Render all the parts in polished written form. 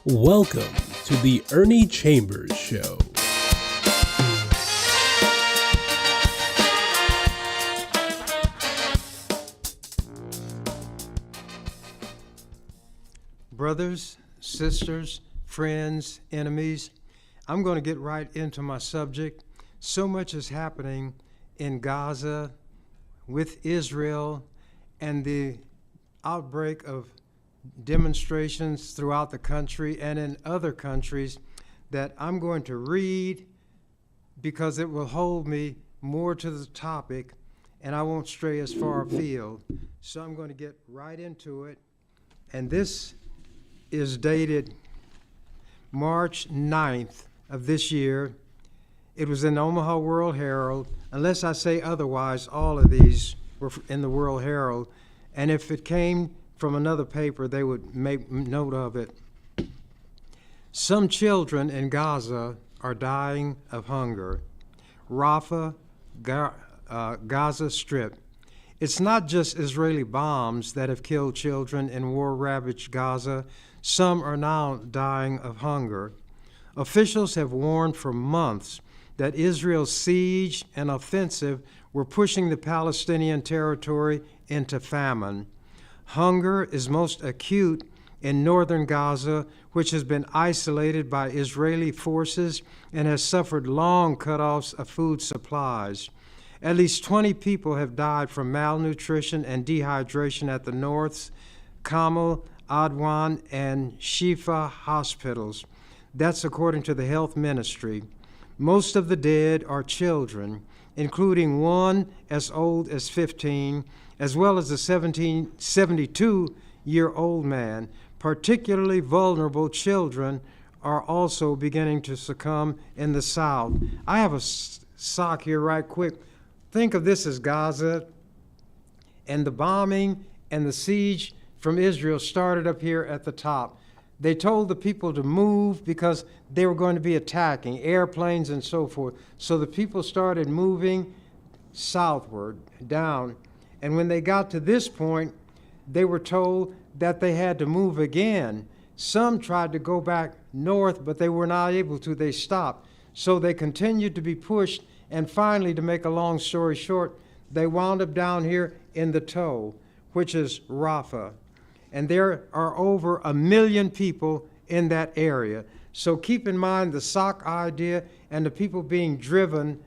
Welcome to the Ernie Chambers Show. Brothers, sisters, friends, enemies, I'm going to get right into my subject. So much is happening in Gaza with Israel and the outbreak of demonstrations throughout the country and in other countries that I'm going to read because it will hold me more to the topic and I won't stray as far afield. So I'm going to get right into it. And this is dated March 9th of this year. It was in the Omaha World Herald. Unless I say otherwise, all of these were in the World Herald. And if it came from another paper, they would make note of it. Some children in Gaza are dying of hunger. Rafah, Gaza Strip. It's not just Israeli bombs that have killed children in war-ravaged Gaza. Some are now dying of hunger. Officials have warned for months that Israel's siege and offensive were pushing the Palestinian territory into famine. Hunger is most acute in northern Gaza, which has been isolated by Israeli forces and has suffered long cutoffs of food supplies. At least 20 people have died from malnutrition and dehydration at the North's Kamal, Adwan, and Shifa hospitals. That's according to the health ministry. Most of the dead are children, including one as old as 15, as well as a 72-year-old man. Particularly vulnerable children are also beginning to succumb in the south. I have a sock here right quick. Think of this as Gaza, and the bombing and the siege from Israel started up here at the top. They told the people to move because they were going to be attacking, airplanes and so forth. So the people started moving southward, down. And when they got to this point, they were told that they had to move again. Some tried to go back north, but they were not able to. They stopped. So they continued to be pushed. And finally, to make a long story short, they wound up down here in the toe, which is Rafah. And there are over 1 million people in that area. So keep in mind the sock idea and the people being driven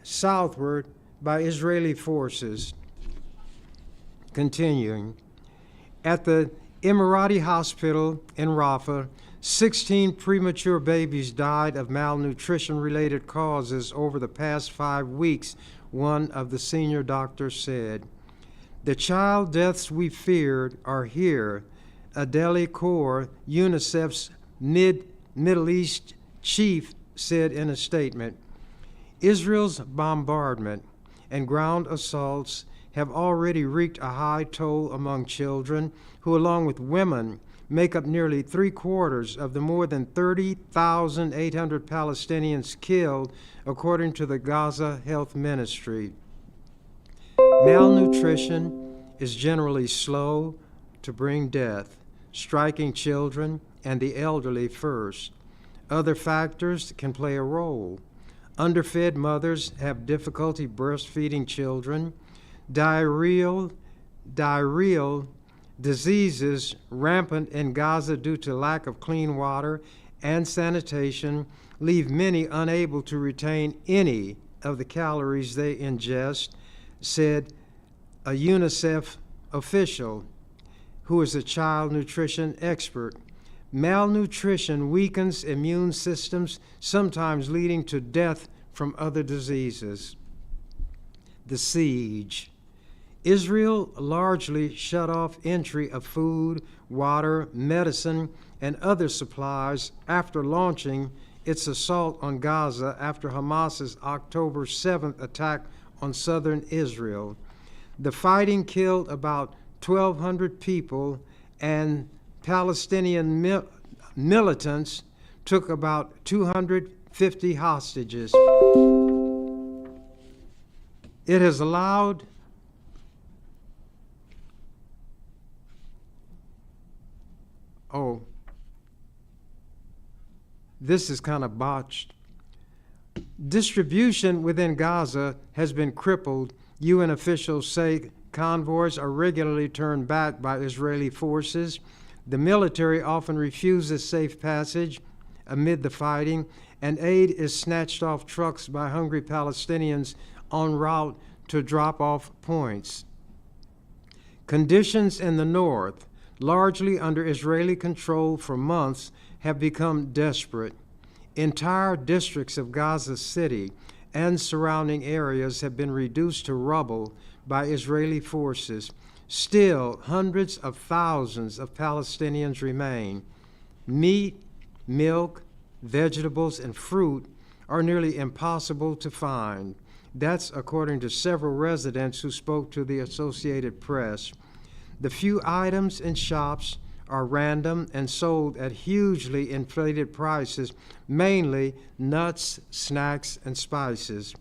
southward by Israeli forces. Continuing. At the Emirati hospital in Rafah, 16 premature babies died of malnutrition-related causes over the past 5 weeks, one of the senior doctors said. The child deaths we feared are here, Adeli Kaur, UNICEF's Middle East chief, said in a statement. Israel's bombardment and ground assaults have already wreaked a high toll among children, who, along with women, make up nearly 3/4 of the more than 30,800 Palestinians killed, according to the Gaza Health Ministry. Malnutrition is generally slow to bring death, striking children and the elderly first. Other factors can play a role. Underfed mothers have difficulty breastfeeding children. Diarrheal diseases rampant in Gaza due to lack of clean water and sanitation leave many unable to retain any of the calories they ingest, said a UNICEF official who is a child nutrition expert. Malnutrition weakens immune systems, sometimes leading to death from other diseases. The siege. Israel largely shut off entry of food, water, medicine, and other supplies after launching its assault on Gaza after Hamas's October 7th attack on southern Israel. The fighting killed about 1,200 people, and Palestinian militants took about 250 hostages. It has allowed this is kind of botched. Distribution within Gaza has been crippled. UN officials say convoys are regularly turned back by Israeli forces. The military often refuses safe passage amid the fighting, and aid is snatched off trucks by hungry Palestinians en route to drop-off points. Conditions in the north, largely under Israeli control for months, have become desperate. Entire districts of Gaza City and surrounding areas have been reduced to rubble by Israeli forces. Still, hundreds of thousands of Palestinians remain. Meat, milk, vegetables, and fruit are nearly impossible to find. That's according to several residents who spoke to the Associated Press. The few items in shops are random and sold at hugely inflated prices, mainly nuts, snacks, and spices.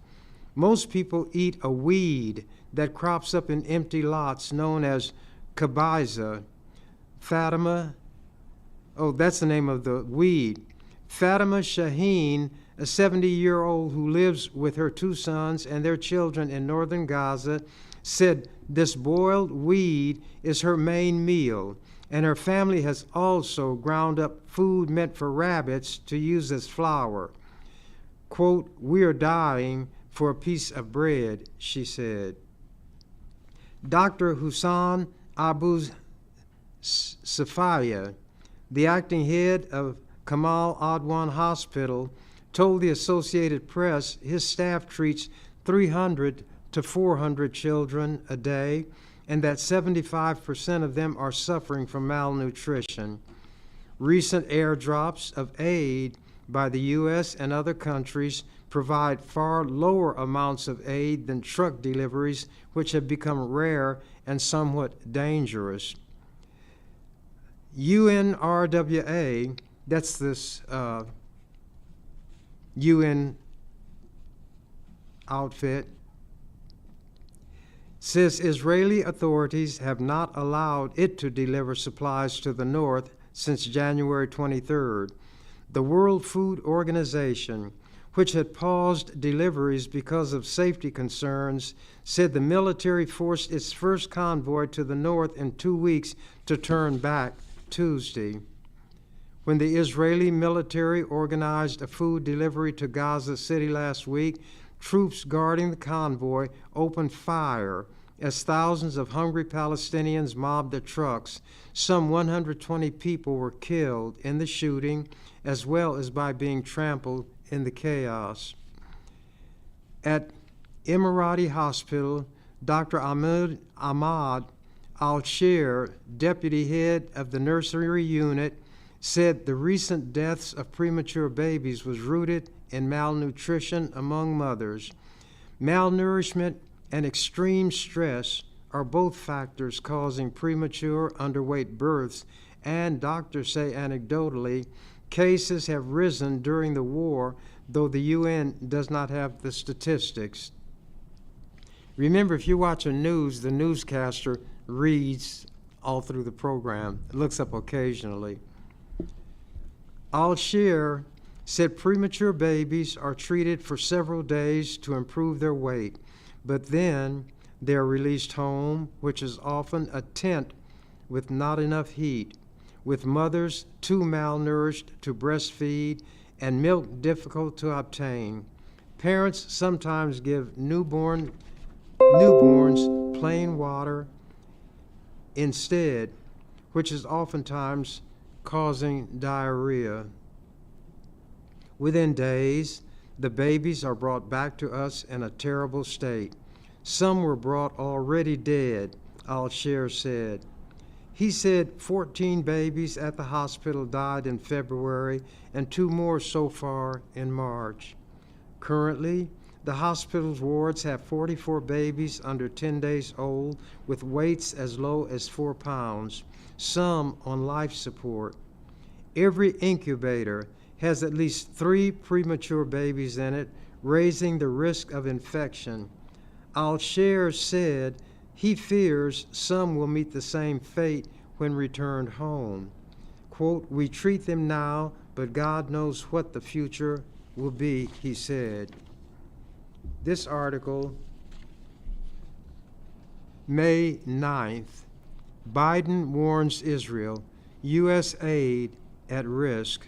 Most people eat a weed that crops up in empty lots known as kabiza. Fatima, that's the name of the weed. Fatima Shaheen, a 70-year-old who lives with her 2 sons and their children in northern Gaza, said this boiled weed is her main meal, and her family has also ground up food meant for rabbits to use as flour. Quote, "We are dying for a piece of bread," she said. Dr. Hussan Abu Safaya, the acting head of Kamal Adwan Hospital, told the Associated Press his staff treats 300 to 400 children a day, and that 75% of them are suffering from malnutrition. Recent airdrops of aid by the U.S. and other countries provide far lower amounts of aid than truck deliveries, which have become rare and somewhat dangerous. UNRWA, that's this UN outfit, says Israeli authorities have not allowed it to deliver supplies to the north since January 23rd. The World Food Organization, which had paused deliveries because of safety concerns, said the military forced its first convoy to the north in 2 weeks to turn back Tuesday. When the Israeli military organized a food delivery to Gaza City last week, troops guarding the convoy opened fire as thousands of hungry Palestinians mobbed the trucks. Some 120 people were killed in the shooting, as well as by being trampled in the chaos. At Emirati Hospital, Dr. Ahmad Al-Shir, deputy head of the nursery unit, said the recent deaths of premature babies was rooted in malnutrition among mothers. Malnourishment and extreme stress are both factors causing premature underweight births, and doctors say anecdotally, cases have risen during the war, though the UN does not have the statistics. Remember, if you watch the news, the newscaster reads all through the program, looks up occasionally. Al-Shir said premature babies are treated for several days to improve their weight, but then they are released home, which is often a tent with not enough heat, with mothers too malnourished to breastfeed and milk difficult to obtain. Parents sometimes give newborns plain water instead, which is oftentimes causing diarrhea. Within days, the babies are brought back to us in a terrible state. Some were brought already dead, Al-Shir said. He said 14 babies at the hospital died in February and 2 more so far in March. Currently, the hospital's wards have 44 babies under 10 days old with weights as low as 4 pounds, some on life support. Every incubator has at least 3 premature babies in it, raising the risk of infection. Al-Shir said he fears some will meet the same fate when returned home. Quote, "We treat them now but God knows what the future will be, he said. This article, May 9th, Biden warns Israel, U.S. aid at risk.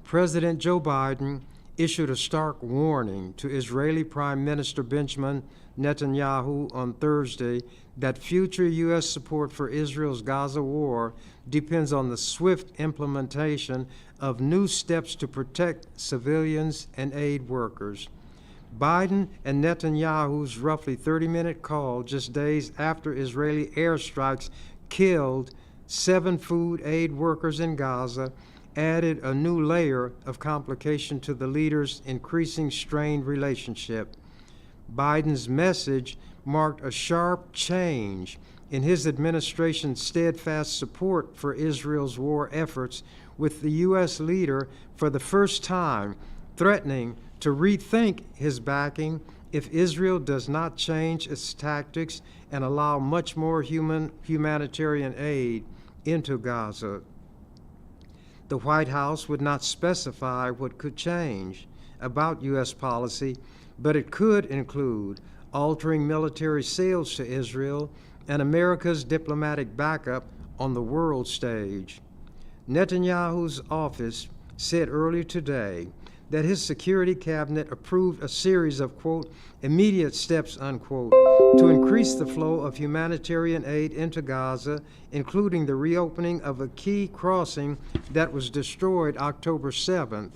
President Joe Biden issued a stark warning to Israeli Prime Minister Benjamin Netanyahu on Thursday that future U.S. support for Israel's Gaza war depends on the swift implementation of new steps to protect civilians and aid workers. Biden and Netanyahu's roughly 30-minute call just days after Israeli airstrikes killed 7 food aid workers in Gaza added a new layer of complication to the leaders' increasing strained relationship. Biden's message marked a sharp change in his administration's steadfast support for Israel's war efforts, with the U.S. leader for the first time threatening to rethink his backing if Israel does not change its tactics and allow much more humanitarian aid into Gaza. The White House would not specify what could change about U.S. policy, but it could include altering military sales to Israel and America's diplomatic backup on the world stage. Netanyahu's office said earlier today that his security cabinet approved a series of, quote, immediate steps, unquote, to increase the flow of humanitarian aid into Gaza, including the reopening of a key crossing that was destroyed October 7th.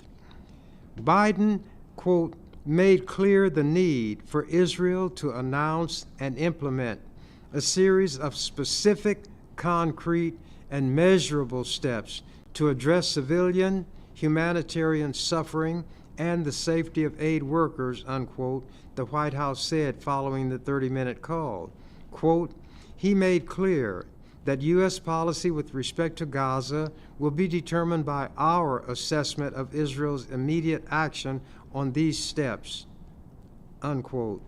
Biden, quote, made clear the need for Israel to announce and implement a series of specific, concrete, and measurable steps to address civilian, humanitarian suffering, and the safety of aid workers, unquote, the White House said following the 30-minute call. Quote, he made clear that U.S. policy with respect to Gaza will be determined by our assessment of Israel's immediate action on these steps, unquote.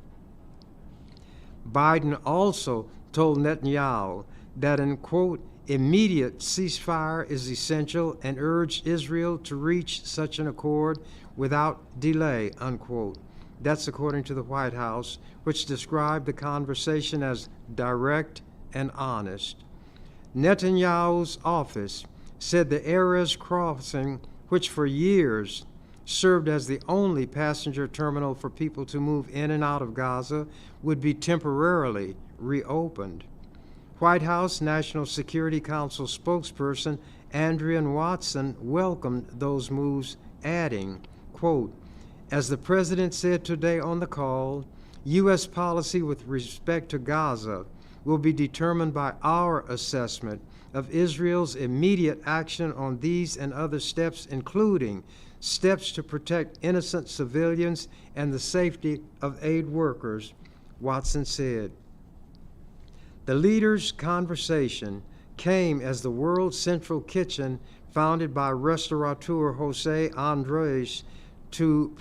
Biden also told Netanyahu that an, quote, immediate ceasefire is essential and urged Israel to reach such an accord without delay, unquote. That's according to the White House, which described the conversation as direct and honest. Netanyahu's office said the Erez crossing, which for years served as the only passenger terminal for people to move in and out of Gaza, would be temporarily reopened. White House National Security Council spokesperson Andrea Watson welcomed those moves, adding, quote, as the president said today on the call, U.S. policy with respect to Gaza will be determined by our assessment of Israel's immediate action on these and other steps, including steps to protect innocent civilians and the safety of aid workers, Watson said. The leaders' conversation came as the World Central Kitchen, founded by restaurateur Jose Andres to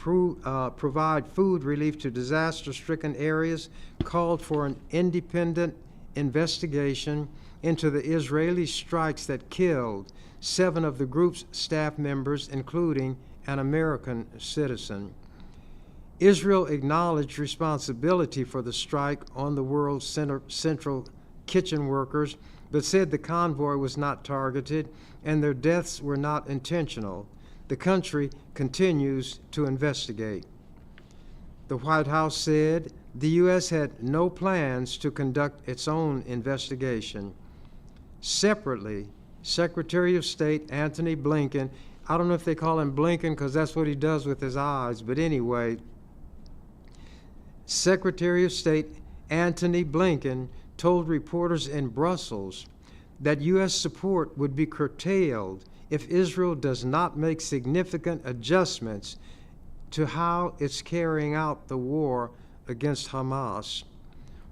provide food relief to disaster-stricken areas, called for an independent investigation into the Israeli strikes that killed 7 of the group's staff members, including an American citizen. Israel acknowledged responsibility for the strike on the World Central Kitchen workers, but said the convoy was not targeted and their deaths were not intentional. The country continues to investigate. The White House said the U.S. had no plans to conduct its own investigation. Separately, Secretary of State Antony Blinken, I don't know if they call him Blinken because that's what he does with his eyes, but anyway, Secretary of State Antony Blinken told reporters in Brussels that U.S. support would be curtailed if Israel does not make significant adjustments to how it's carrying out the war against Hamas.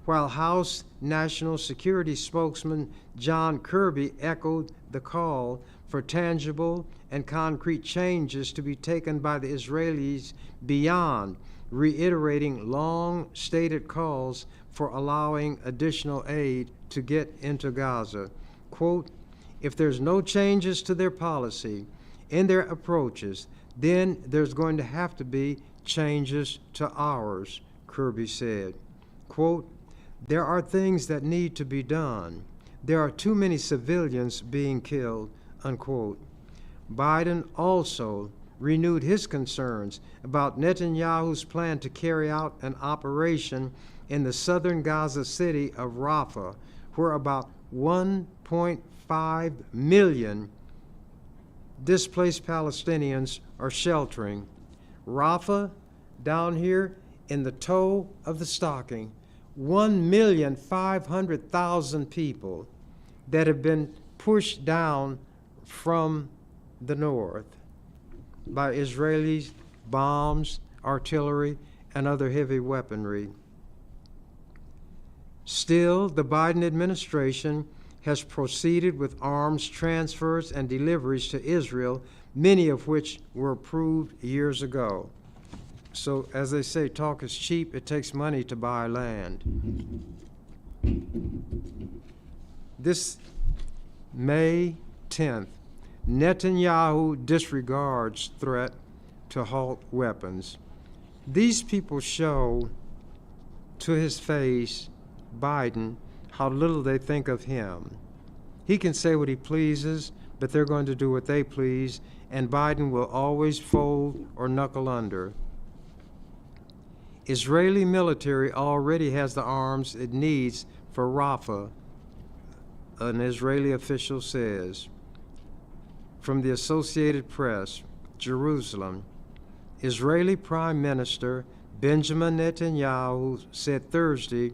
While House National Security spokesman John Kirby echoed the call for tangible and concrete changes to be taken by the Israelis beyond reiterating long-stated calls for allowing additional aid to get into Gaza. Quote, if there's no changes to their policy, in their approaches, then there's going to have to be changes to ours, Kirby said. Quote, there are things that need to be done. There are too many civilians being killed, unquote. Biden also renewed his concerns about Netanyahu's plan to carry out an operation in the southern Gaza city of Rafah, where about 1.5 million displaced Palestinians are sheltering. Rafah, down here in the toe of the stocking, 1,500,000 people that have been pushed down from the north by Israeli bombs, artillery, and other heavy weaponry. Still, the Biden administration has proceeded with arms transfers and deliveries to Israel, many of which were approved years ago. So, as they say, talk is cheap. It takes money to buy land. This May 10th, Netanyahu disregards threat to halt weapons. These people show to his face, Biden, how little they think of him. He can say what he pleases, but they're going to do what they please, and Biden will always fold or knuckle under. Israeli military already has the arms it needs for Rafah, an Israeli official says. From the Associated Press, Jerusalem, Israeli Prime Minister Benjamin Netanyahu said Thursday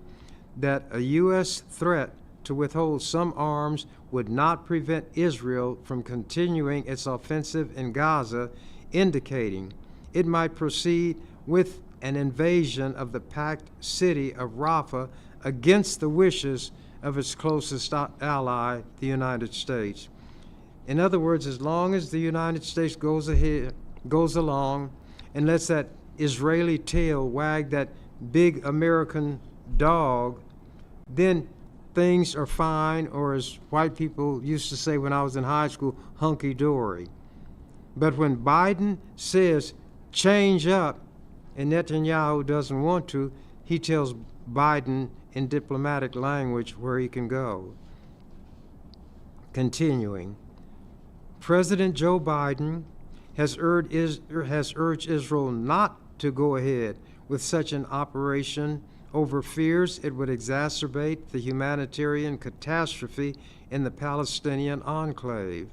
that a U.S. threat to withhold some arms would not prevent Israel from continuing its offensive in Gaza, indicating it might proceed with an invasion of the packed city of Rafah against the wishes of its closest ally, the United States. In other words, as long as the United States goes along and lets that Israeli tail wag that big American dog, then things are fine, or as white people used to say when I was in high school, hunky-dory. But when Biden says change up and Netanyahu doesn't want to, he tells Biden in diplomatic language where he can go. Continuing, President Joe Biden has urged Israel not to go ahead with such an operation over fears it would exacerbate the humanitarian catastrophe in the Palestinian enclave.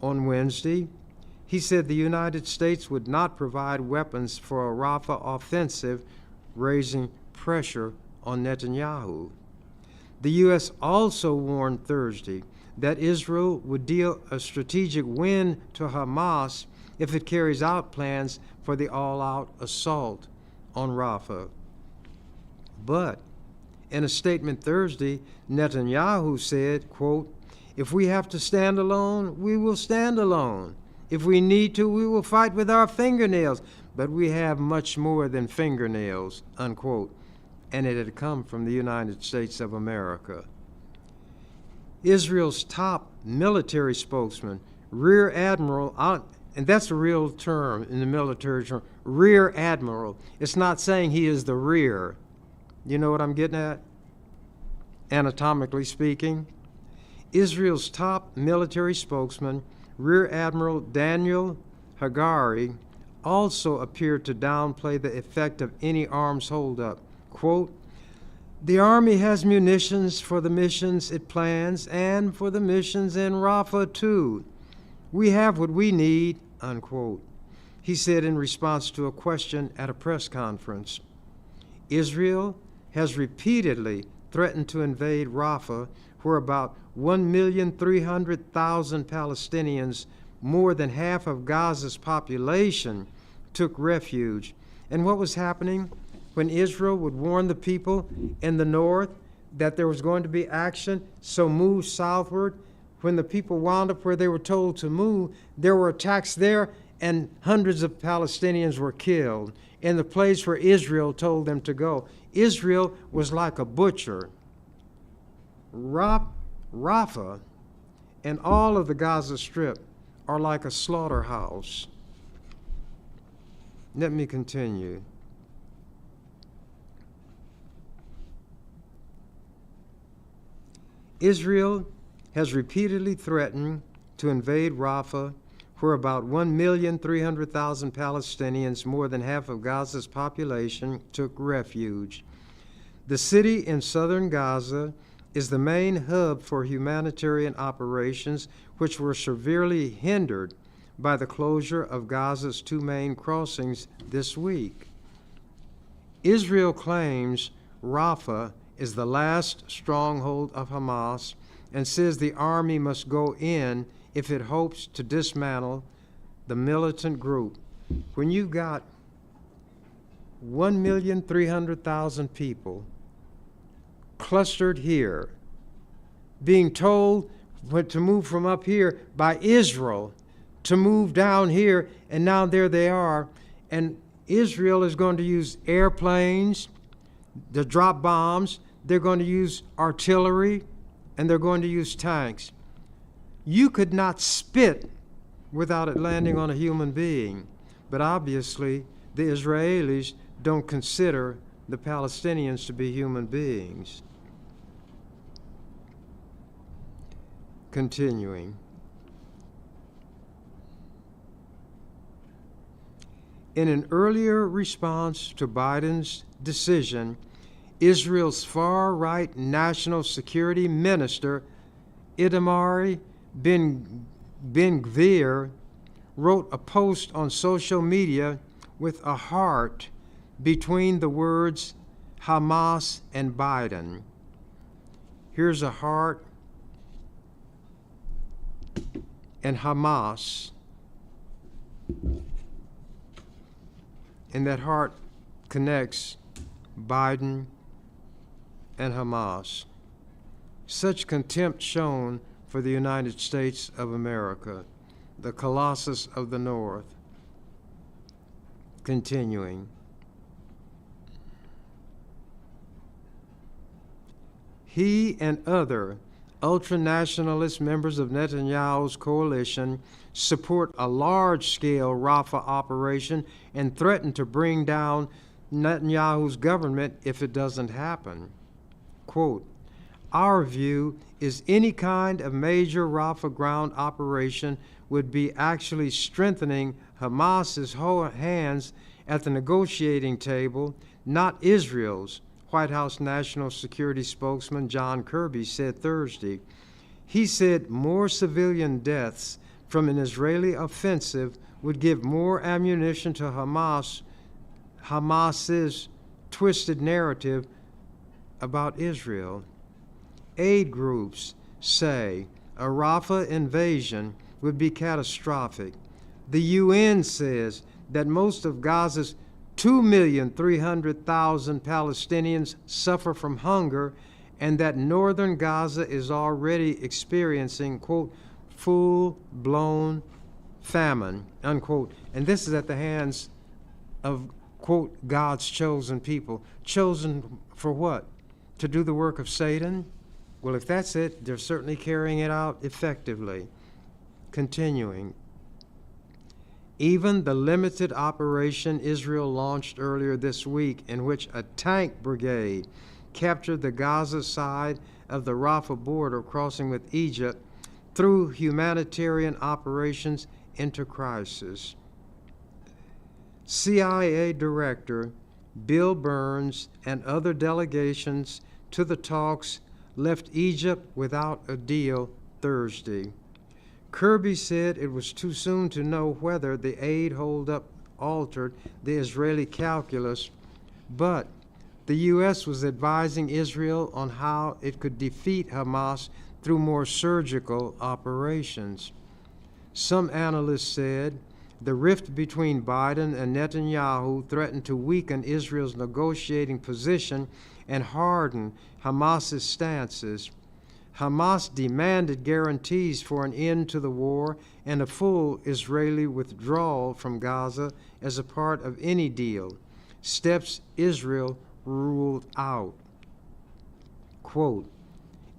On Wednesday, he said the United States would not provide weapons for a Rafah offensive, raising pressure on Netanyahu. The U.S. also warned Thursday that Israel would deal a strategic win to Hamas if it carries out plans for the all-out assault on Rafah. But in a statement Thursday, Netanyahu said, quote, if we have to stand alone, we will stand alone. If we need to, we will fight with our fingernails. But we have much more than fingernails, unquote. And it had come from the United States of America. Israel's top military spokesman, Rear Admiral, and that's a real term in the military term, Rear Admiral. It's not saying he is the rear. You know what I'm getting at? Anatomically speaking. Israel's top military spokesman, Rear Admiral Daniel Hagari, also appeared to downplay the effect of any arms holdup. Quote, the Army has munitions for the missions it plans and for the missions in Rafah too. We have what we need, unquote, he said in response to a question at a press conference. Israel has repeatedly threatened to invade Rafah, where about 1,300,000 Palestinians, more than half of Gaza's population, took refuge. And what was happening when Israel would warn the people in the north that there was going to be action, so move southward? When the people wound up where they were told to move, there were attacks there, and hundreds of Palestinians were killed in the place where Israel told them to go. Israel was like a butcher. Rafah and all of the Gaza Strip are like a slaughterhouse. Let me continue. Israel has repeatedly threatened to invade Rafah, where about 1,300,000 Palestinians, more than half of Gaza's population, took refuge. The city in southern Gaza is the main hub for humanitarian operations, which were severely hindered by the closure of Gaza's two main crossings this week. Israel claims Rafah is the last stronghold of Hamas and says the army must go in if it hopes to dismantle the militant group. When you've got 1,300,000 people clustered here, being told to move from up here by Israel to move down here, and now there they are, and Israel is going to use airplanes to drop bombs, they're going to use artillery, and they're going to use tanks. You could not spit without it landing on a human being. But obviously, the Israelis don't consider the Palestinians to be human beings. Continuing. In an earlier response to Biden's decision, Israel's far-right national security minister, Itamar Ben-Gvir, wrote a post on social media with a heart between the words Hamas and Biden. Here's a heart and Hamas, and that heart connects Biden and Hamas. Such contempt shown for the United States of America, the Colossus of the North. Continuing. He and other ultranationalist members of Netanyahu's coalition support a large-scale Rafah operation and threaten to bring down Netanyahu's government if it doesn't happen. Quote, "Our view is any kind of major Rafah ground operation would be actually strengthening Hamas's hands at the negotiating table, not Israel's," White House National Security spokesman John Kirby said Thursday. He said more civilian deaths from an Israeli offensive would give more ammunition to Hamas's twisted narrative about Israel. Aid groups say a Rafah invasion would be catastrophic. The UN says that most of Gaza's 2,300,000 Palestinians suffer from hunger, and that northern Gaza is already experiencing, quote, full-blown famine, unquote. And this is at the hands of, quote, God's chosen people. Chosen for what? To do the work of Satan? Well, if that's it, they're certainly carrying it out effectively. Continuing. Even the limited operation Israel launched earlier this week, in which a tank brigade captured the Gaza side of the Rafah border crossing with Egypt, threw humanitarian operations into crisis. CIA Director Bill Burns and other delegations to the talks left Egypt without a deal Thursday. Kirby said it was too soon to know whether the aid holdup altered the Israeli calculus, but the U.S. was advising Israel on how it could defeat Hamas through more surgical operations. Some analysts said the rift between Biden and Netanyahu threatened to weaken Israel's negotiating position and harden Hamas's stances. Hamas demanded guarantees for an end to the war and a full Israeli withdrawal from Gaza as a part of any deal, steps Israel ruled out. Quote,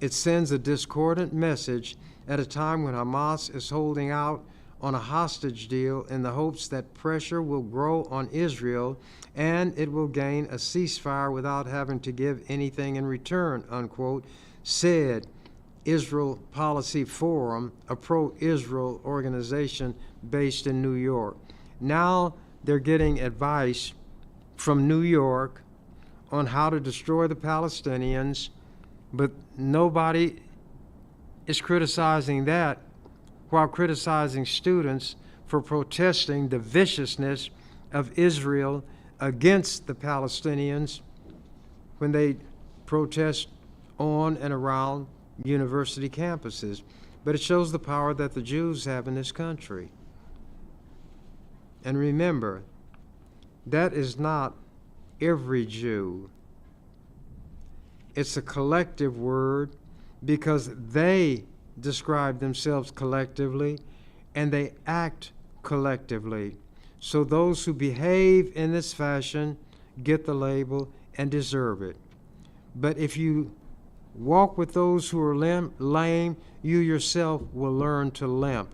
"It sends a discordant message at a time when Hamas is holding out on a hostage deal in the hopes that pressure will grow on Israel and it will gain a ceasefire without having to give anything in return, unquote, said Israel Policy Forum, a pro-Israel organization based in New York. Now they're getting advice from New York on how to destroy the Palestinians, but nobody is criticizing that while criticizing students for protesting the viciousness of Israel against the Palestinians when they protest on and around university campuses. But it shows the power that the Jews have in this country. And remember, that is not every Jew. It's a collective word because they describe themselves collectively and they act collectively. So those who behave in this fashion get the label and deserve it. But if you walk with those who are lame, you yourself will learn to limp.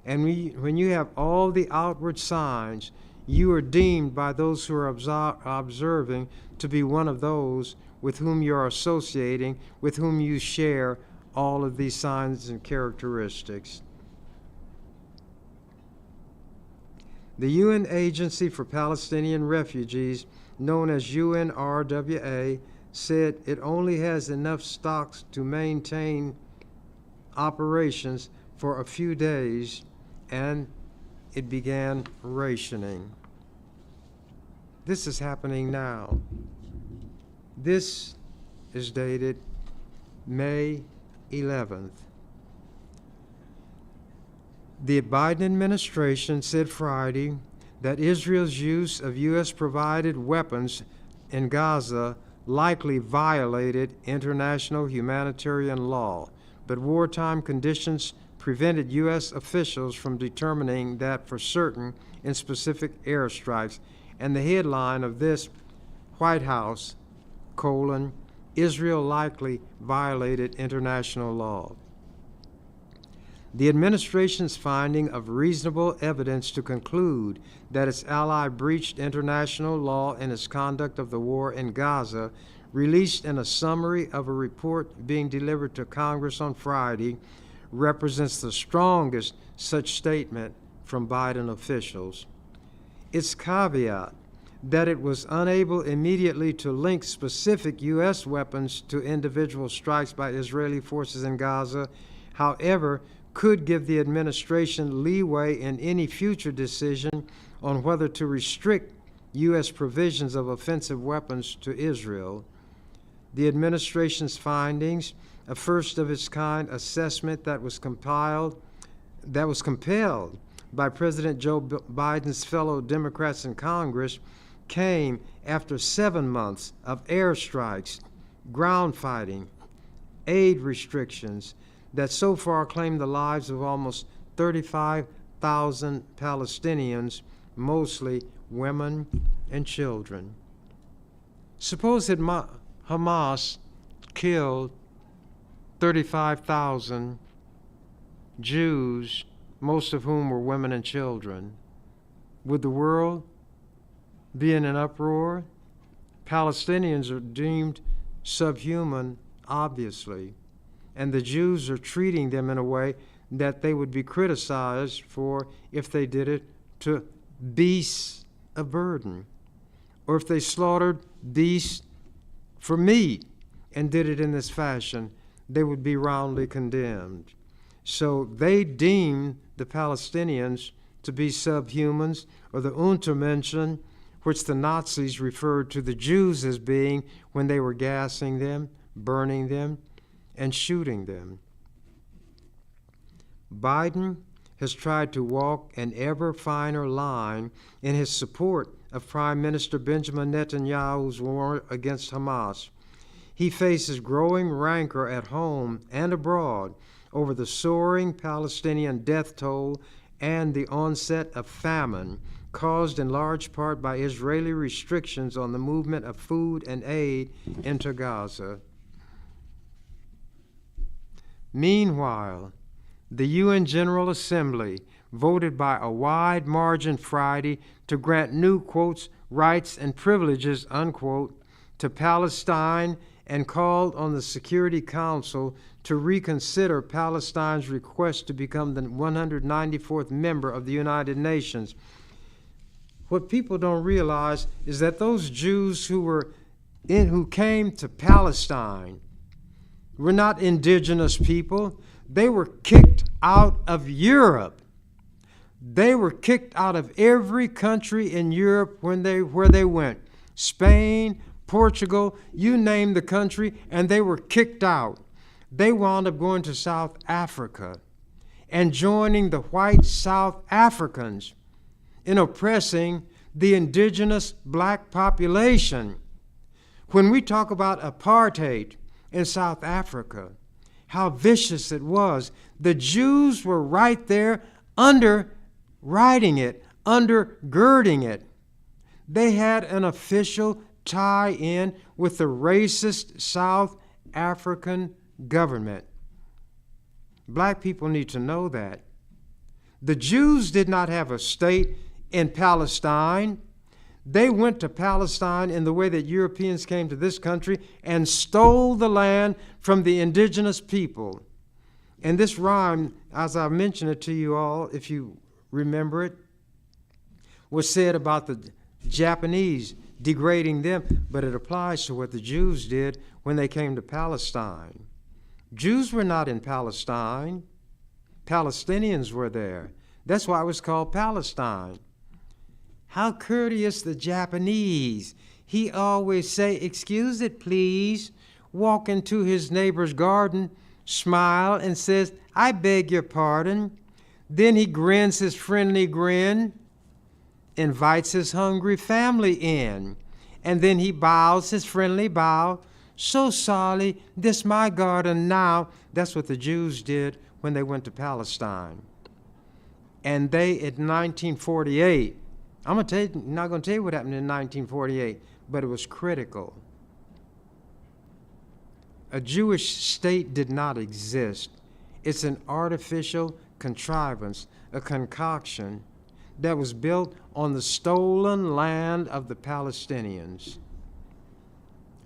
And when you have all the outward signs, you are deemed by those who are observing to be one of those with whom you are associating, with whom you share all of these signs and characteristics. The UN Agency for Palestinian Refugees, known as UNRWA, said it only has enough stocks to maintain operations for a few days, and it began rationing. This is happening now. This is dated May 11th. The Biden administration said Friday that Israel's use of U.S.-provided weapons in Gaza likely violated international humanitarian law, but wartime conditions prevented U.S. officials from determining that for certain in specific airstrikes. And the headline of this, White House, Israel likely violated international law. The administration's finding of reasonable evidence to conclude that its ally breached international law in its conduct of the war in Gaza, released in a summary of a report being delivered to Congress on Friday, represents the strongest such statement from Biden officials. Its caveat that it was unable immediately to link specific U.S. weapons to individual strikes by Israeli forces in Gaza, however, could give the administration leeway in any future decision on whether to restrict U.S. provisions of offensive weapons to Israel. The administration's findings, a first-of-its-kind assessment that was compelled by President Joe Biden's fellow Democrats in Congress, came after 7 months of airstrikes, ground fighting, aid restrictions that so far claimed the lives of almost 35,000 Palestinians, mostly women and children. Suppose that Hamas killed 35,000 Jews, most of whom were women and children. Would the world be in an uproar? Palestinians are deemed subhuman, obviously, and the Jews are treating them in a way that they would be criticized for if they did it to beasts of burden, or if they slaughtered beasts for meat and did it in this fashion, they would be roundly condemned. So they deemed the Palestinians to be subhumans, or the Untermenschen, which the Nazis referred to the Jews as being when they were gassing them, burning them, and shooting them. Biden has tried to walk an ever finer line in his support of Prime Minister Benjamin Netanyahu's war against Hamas. He faces growing rancor at home and abroad over the soaring Palestinian death toll and the onset of famine, caused in large part by Israeli restrictions on the movement of food and aid into Gaza. Meanwhile, the UN General Assembly voted by a wide margin Friday to grant new, quotes, rights and privileges, unquote, to Palestine and called on the Security Council to reconsider Palestine's request to become the 194th member of the United Nations. What people don't realize is that those Jews who came to Palestine were not indigenous people. They were kicked out of Europe. They were kicked out of every country in Europe where they went. Spain, Portugal, you name the country, and they were kicked out. They wound up going to South Africa and joining the white South Africans in oppressing the indigenous black population. When we talk about apartheid in South Africa, how vicious it was, the Jews were right there underwriting it, undergirding it. They had an official tie-in with the racist South African government. Black people need to know that. The Jews did not have a state in Palestine. They went to Palestine in the way that Europeans came to this country and stole the land from the indigenous people. And this rhyme, as I mentioned it to you all, if you remember it, was said about the Japanese degrading them, but it applies to what the Jews did when they came to Palestine. Jews were not in Palestine. Palestinians were there. That's why it was called Palestine. How courteous the Japanese. He always say, "Excuse it, please." Walk into his neighbor's garden, smile, and says, "I beg your pardon." Then he grins his friendly grin, invites his hungry family in, and then he bows his friendly bow. "So sorry, this my garden now." That's what the Jews did when they went to Palestine. And they, in 1948, I'm not going to tell you what happened in 1948, but it was critical. A Jewish state did not exist. It's an artificial contrivance, a concoction that was built on the stolen land of the Palestinians.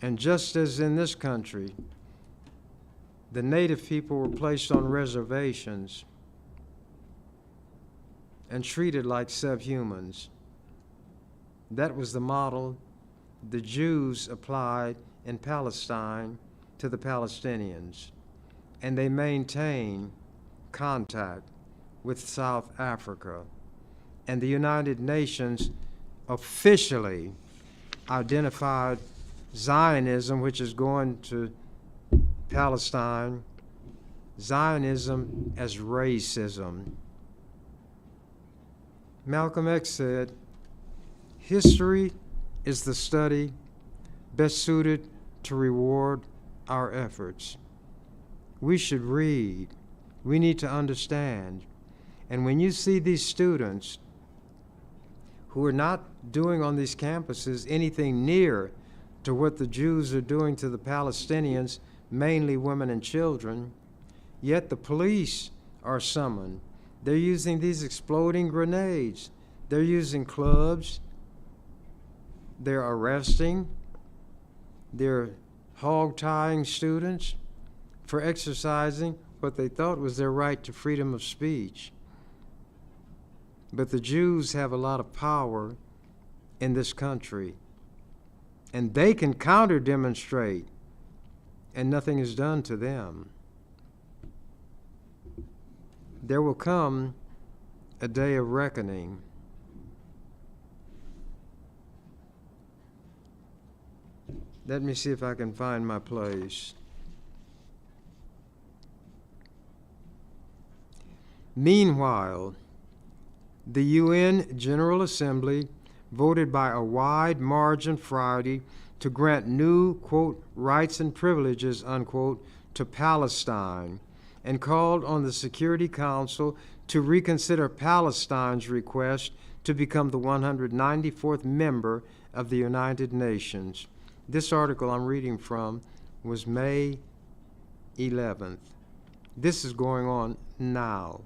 And just as in this country, the native people were placed on reservations and treated like subhumans. That was the model the Jews applied in Palestine to the Palestinians. And they maintained contact with South Africa. And the United Nations officially identified Zionism, which is going to Palestine, Zionism as racism. Malcolm X said, "History is the study best suited to reward our efforts." We should read. We need to understand. And when you see these students who are not doing on these campuses anything near to what the Jews are doing to the Palestinians, mainly women and children, yet the police are summoned. They're using these exploding grenades. They're using clubs. They're arresting. They're hog-tying students for exercising what they thought was their right to freedom of speech. But the Jews have a lot of power in this country, and they can counter-demonstrate, and nothing is done to them. There will come a day of reckoning. Let me see if I can find my place. Meanwhile, the UN General Assembly voted by a wide margin Friday to grant new, quote, rights and privileges, unquote, to Palestine, and called on the Security Council to reconsider Palestine's request to become the 194th member of the United Nations. This article I'm reading from was May 11th. This is going on now.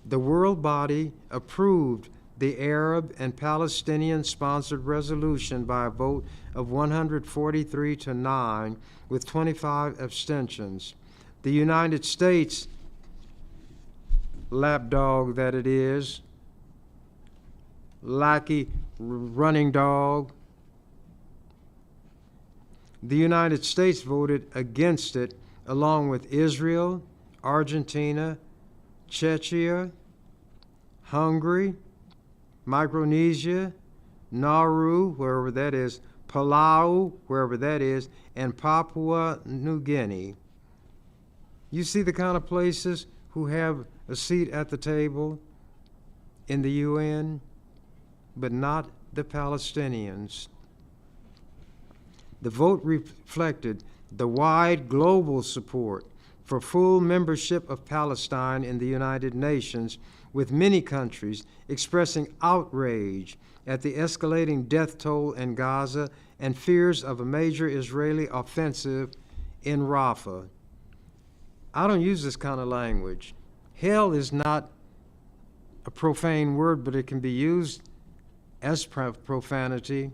The world body approved the Arab and Palestinian-sponsored resolution by a vote of 143 to 9 with 25 abstentions. The United States, lapdog that it is, lackey running dog, the United States voted against it along with Israel, Argentina, Czechia, Hungary, Micronesia, Nauru, wherever that is, Palau, wherever that is, and Papua New Guinea. You see the kind of places who have a seat at the table in the UN, but not the Palestinians. The vote reflected the wide global support for full membership of Palestine in the United Nations, with many countries expressing outrage at the escalating death toll in Gaza and fears of a major Israeli offensive in Rafah. I don't use this kind of language. Hell is not a profane word, but it can be used as profanity.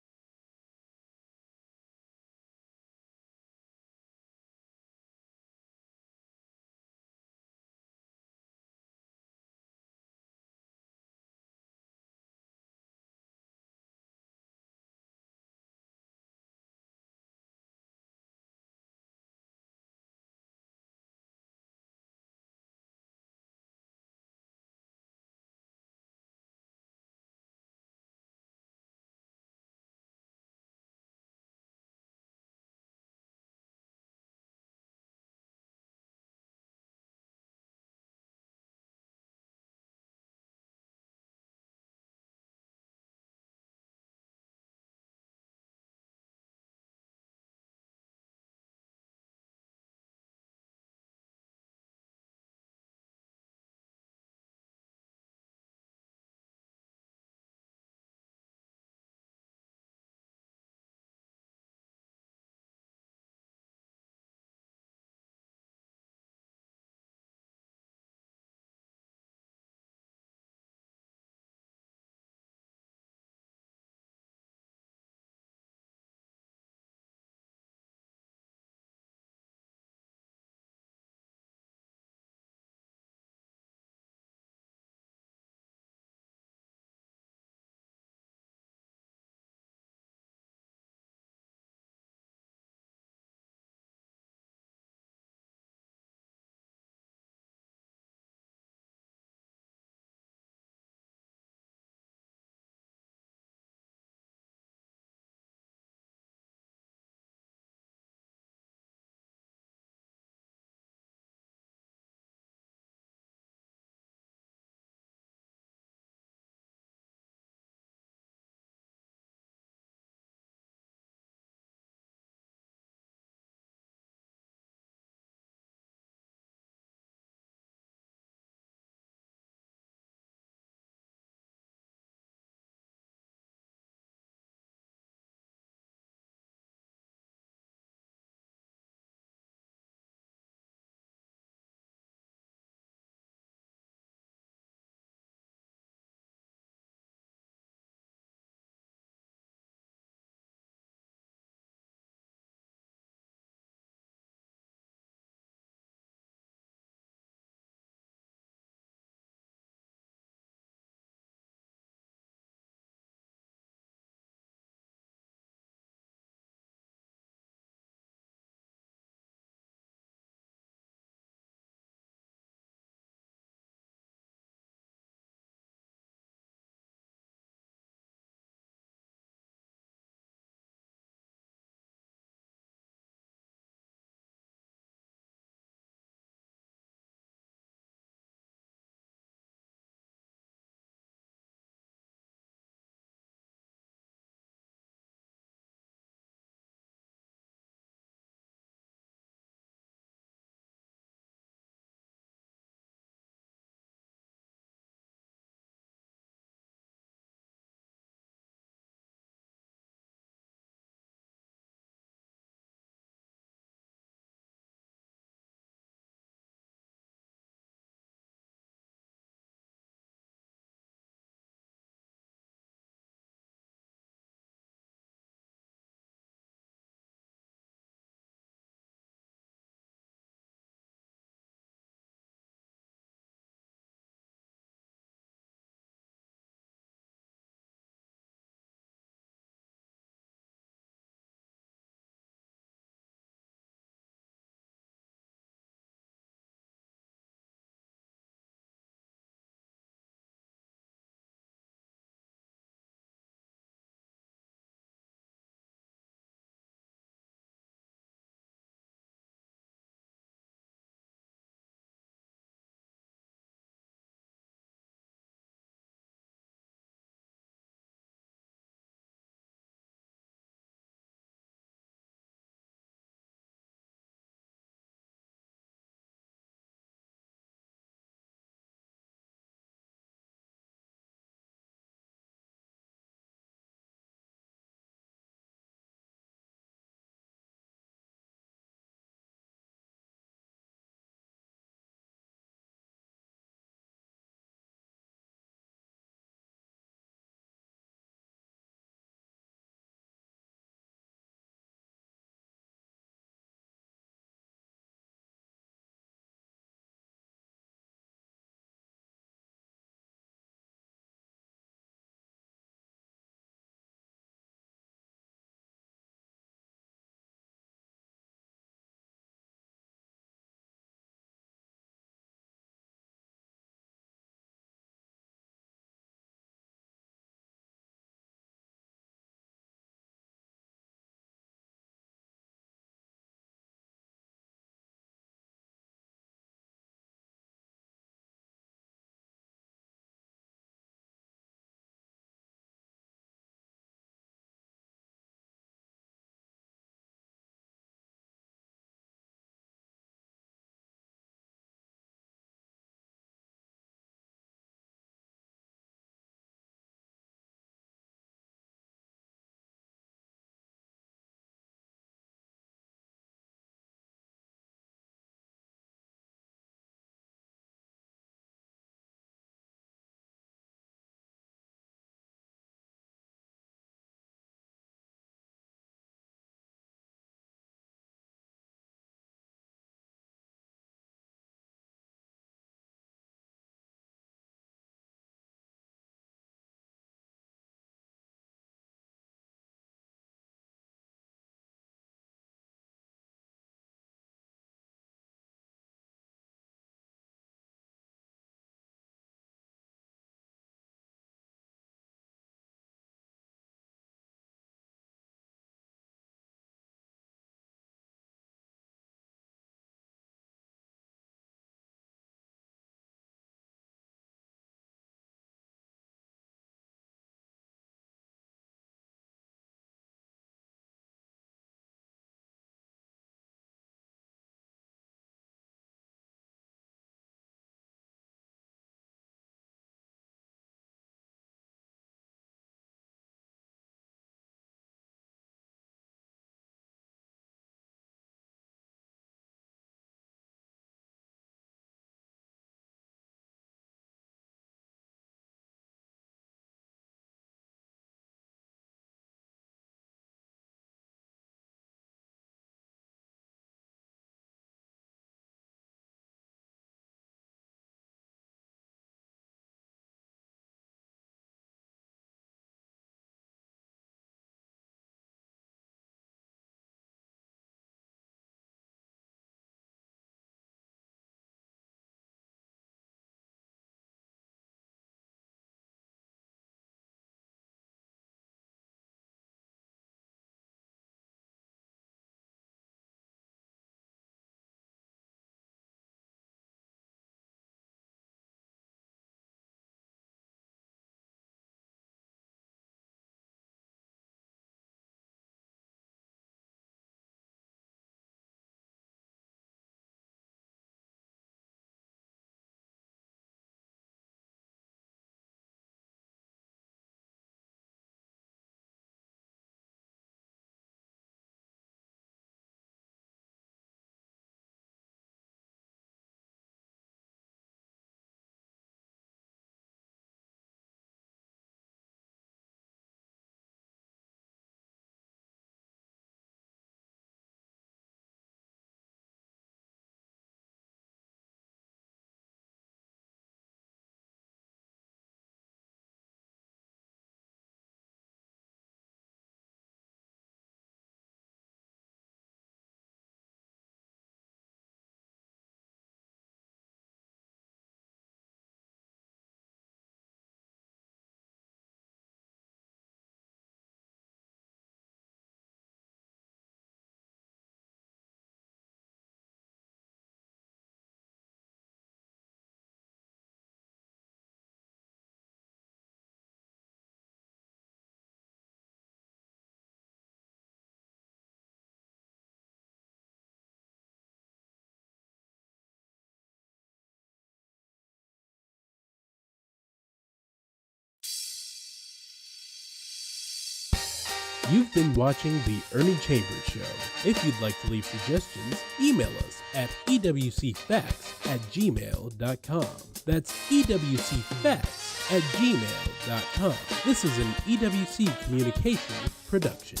You've been watching The Ernie Chambers Show. If you'd like to leave suggestions, email us at ewcfacts@gmail.com. That's ewcfacts@gmail.com. This is an EWC Communications production.